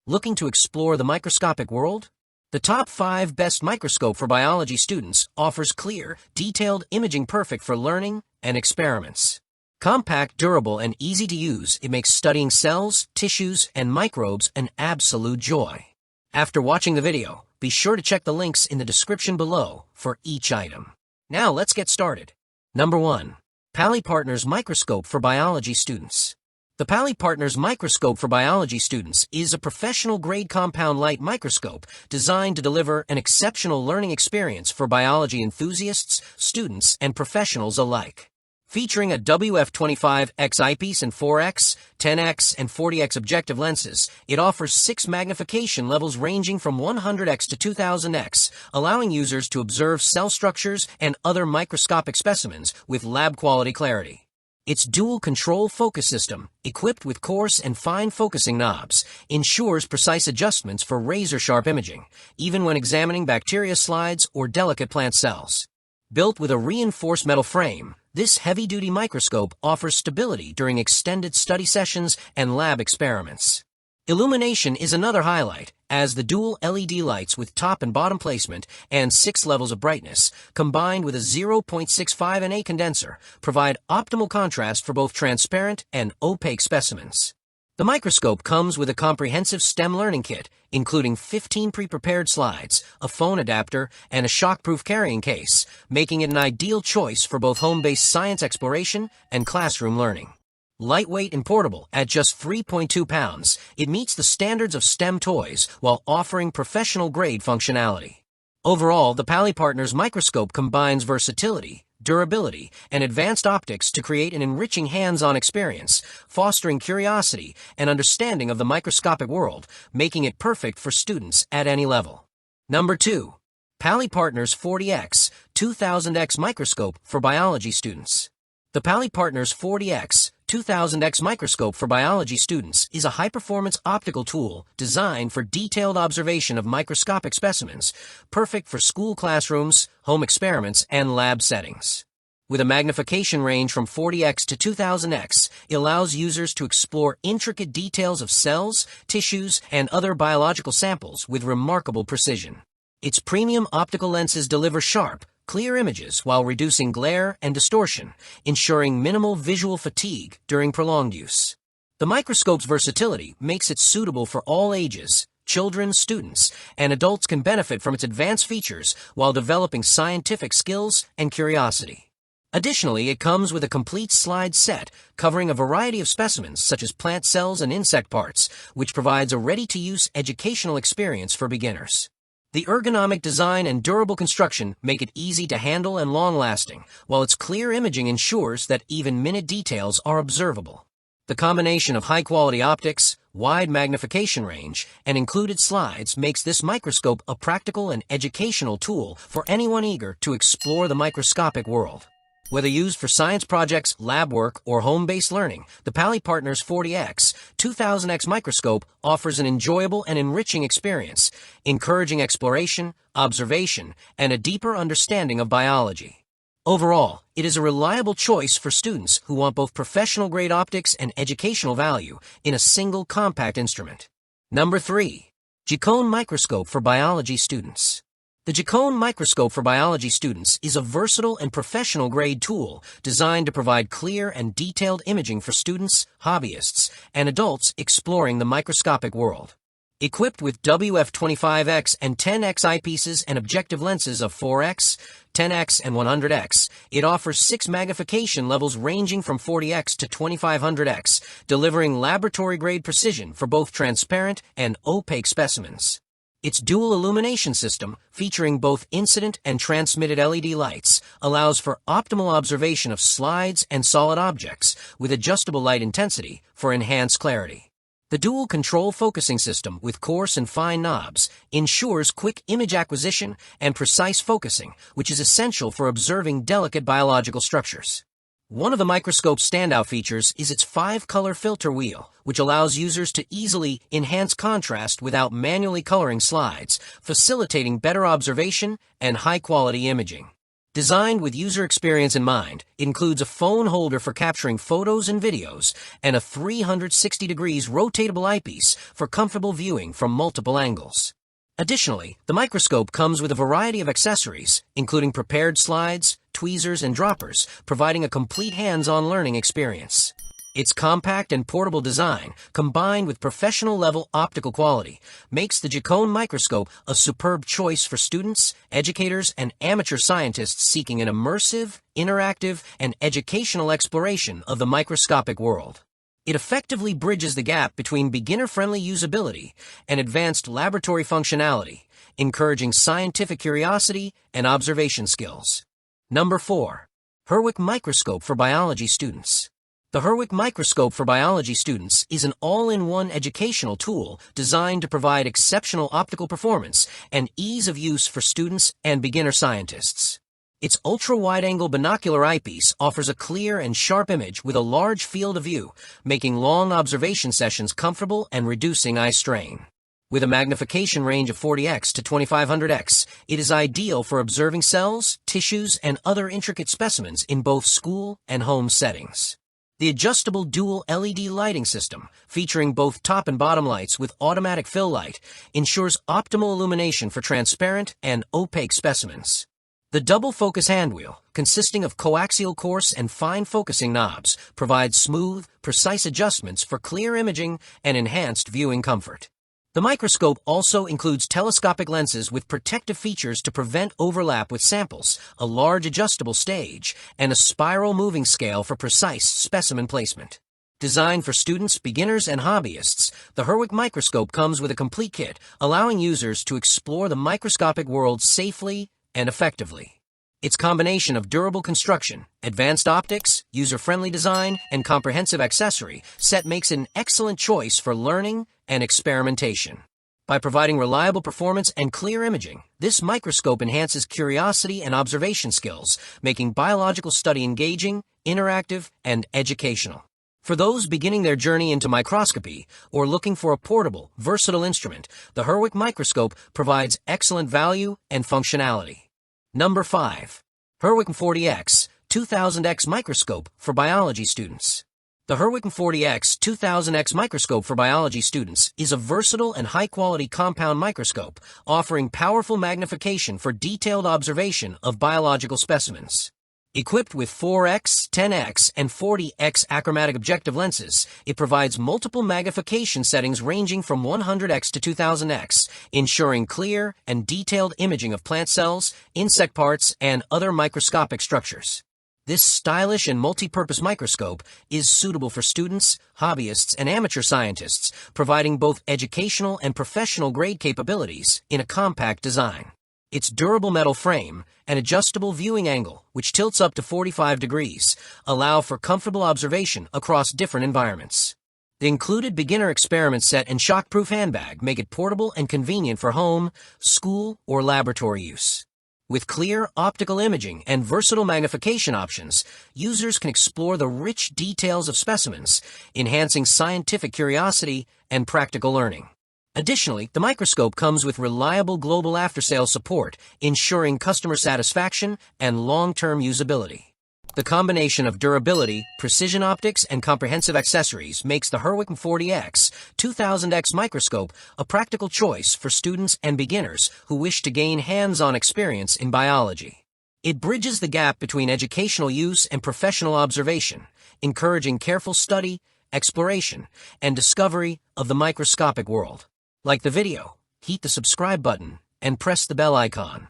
Looking to explore the microscopic world? The top 5 best microscope for biology students offers clear, detailed imaging perfect for learning and experiments. Compact, durable, and easy to use, it makes studying cells, tissues, and microbes an absolute joy. After watching the video, be sure to check the links in the description below for each item. Now let's get started. Number 1. PalliPartners Microscope for Biology Students. The PalliPartners Microscope for Biology Students is a professional-grade compound light microscope designed to deliver an exceptional learning experience for biology enthusiasts, students, and professionals alike. Featuring a WF-25X eyepiece and 4X, 10X, and 40X objective lenses, it offers 6 magnification levels ranging from 100X to 2000X, allowing users to observe cell structures and other microscopic specimens with lab-quality clarity. Its dual-control focus system, equipped with coarse and fine focusing knobs, ensures precise adjustments for razor-sharp imaging, even when examining bacteria slides or delicate plant cells. Built with a reinforced metal frame, this heavy-duty microscope offers stability during extended study sessions and lab experiments. Illumination is another highlight, as the dual LED lights with top and bottom placement and 6 levels of brightness, combined with a 0.65 Na condenser, provide optimal contrast for both transparent and opaque specimens. The microscope comes with a comprehensive STEM learning kit, including 15 pre-prepared slides, a phone adapter, and a shock-proof carrying case, making it an ideal choice for both home-based science exploration and classroom learning. Lightweight and portable, at just 3.2 pounds, it meets the standards of STEM toys while offering professional-grade functionality. Overall, the PalliPartners microscope combines versatility, durability, and advanced optics to create an enriching hands-on experience, fostering curiosity and understanding of the microscopic world, making it perfect for students at any level. Number 2. PalliPartners 40X 2000X Microscope for Biology Students. The PalliPartners 40X 2000X Microscope for Biology Students is a high-performance optical tool designed for detailed observation of microscopic specimens, perfect for school classrooms, home experiments, and lab settings. With a magnification range from 40X to 2000X, it allows users to explore intricate details of cells, tissues, and other biological samples with remarkable precision. Its premium optical lenses deliver sharp, clear images while reducing glare and distortion, ensuring minimal visual fatigue during prolonged use. The microscope's versatility makes it suitable for all ages. Children, students, and adults can benefit from its advanced features while developing scientific skills and curiosity. Additionally, it comes with a complete slide set covering a variety of specimens such as plant cells and insect parts, which provides a ready-to-use educational experience for beginners. The ergonomic design and durable construction make it easy to handle and long-lasting, while its clear imaging ensures that even minute details are observable. The combination of high-quality optics, wide magnification range, and included slides makes this microscope a practical and educational tool for anyone eager to explore the microscopic world. Whether used for science projects, lab work, or home-based learning, the PalliPartners 40X 2000X microscope offers an enjoyable and enriching experience, encouraging exploration, observation, and a deeper understanding of biology. Overall, it is a reliable choice for students who want both professional-grade optics and educational value in a single compact instrument. Number 3. JECONE Microscope for Biology Students. The JECONE Microscope for Biology Students is a versatile and professional-grade tool designed to provide clear and detailed imaging for students, hobbyists, and adults exploring the microscopic world. Equipped with WF-25X and 10X eyepieces and objective lenses of 4X, 10X, and 100X, it offers 6 magnification levels ranging from 40X to 2500X, delivering laboratory-grade precision for both transparent and opaque specimens. Its dual illumination system, featuring both incident and transmitted LED lights, allows for optimal observation of slides and solid objects with adjustable light intensity for enhanced clarity. The dual control focusing system with coarse and fine knobs ensures quick image acquisition and precise focusing, which is essential for observing delicate biological structures. One of the microscope's standout features is its 5-color filter wheel, which allows users to easily enhance contrast without manually coloring slides, facilitating better observation and high-quality imaging. Designed with user experience in mind, it includes a phone holder for capturing photos and videos and a 360 degrees rotatable eyepiece for comfortable viewing from multiple angles. Additionally, the Microscope comes with a variety of accessories, including prepared slides, tweezers, and droppers, providing a complete hands-on learning experience. Its compact and portable design, combined with professional-level optical quality, makes the JECONE microscope a superb choice for students, educators, and amateur scientists seeking an immersive, interactive, and educational exploration of the microscopic world. It effectively bridges the gap between beginner-friendly usability and advanced laboratory functionality, encouraging scientific curiosity and observation skills. Number 4. Herwicm Microscope for Biology Students. The Herwicm Microscope for Biology Students is an all-in-one educational tool designed to provide exceptional optical performance and ease of use for students and beginner scientists. Its ultra-wide-angle binocular eyepiece offers a clear and sharp image with a large field of view, making long observation sessions comfortable and reducing eye strain. With a magnification range of 40x to 2500x, it is ideal for observing cells, tissues, and other intricate specimens in both school and home settings. The adjustable dual LED lighting system, featuring both top and bottom lights with automatic fill light, ensures optimal illumination for transparent and opaque specimens. The double focus handwheel, consisting of coaxial coarse and fine focusing knobs, provides smooth, precise adjustments for clear imaging and enhanced viewing comfort. The microscope also includes telescopic lenses with protective features to prevent overlap with samples, a large adjustable stage, and a spiral moving scale for precise specimen placement. Designed for students, beginners, and hobbyists, the Herwicm Microscope comes with a complete kit, allowing users to explore the microscopic world safely and effectively. Its combination of durable construction, advanced optics, user-friendly design, and comprehensive accessory set makes it an excellent choice for learning and experimentation. By providing reliable performance and clear imaging, this microscope enhances curiosity and observation skills, making biological study engaging, interactive, and educational. For those beginning their journey into microscopy or looking for a portable, versatile instrument, the Herwicm Microscope provides excellent value and functionality. Number 5. Herwicm 40X 2000X Microscope for Biology Students. The Herwicm 40X 2000X Microscope for Biology Students is a versatile and high-quality compound microscope offering powerful magnification for detailed observation of biological specimens. Equipped with 4x, 10x, and 40x achromatic objective lenses, it provides multiple magnification settings ranging from 100x to 2000x, ensuring clear and detailed imaging of plant cells, insect parts, and other microscopic structures. This stylish and multi-purpose microscope is suitable for students, hobbyists, and amateur scientists, providing both educational and professional grade capabilities in a compact design. Its durable metal frame and adjustable viewing angle, which tilts up to 45 degrees, allow for comfortable observation across different environments. The included beginner experiment set and shockproof handbag make it portable and convenient for home, school, or laboratory use. With clear optical imaging and versatile magnification options, users can explore the rich details of specimens, enhancing scientific curiosity and practical learning. Additionally, the microscope comes with reliable global after-sales support, ensuring customer satisfaction and long-term usability. The combination of durability, precision optics, and comprehensive accessories makes the Herwicm 40X 2000X microscope a practical choice for students and beginners who wish to gain hands-on experience in biology. It bridges the gap between educational use and professional observation, encouraging careful study, exploration, and discovery of the microscopic world. Like the video, hit the subscribe button and press the bell icon.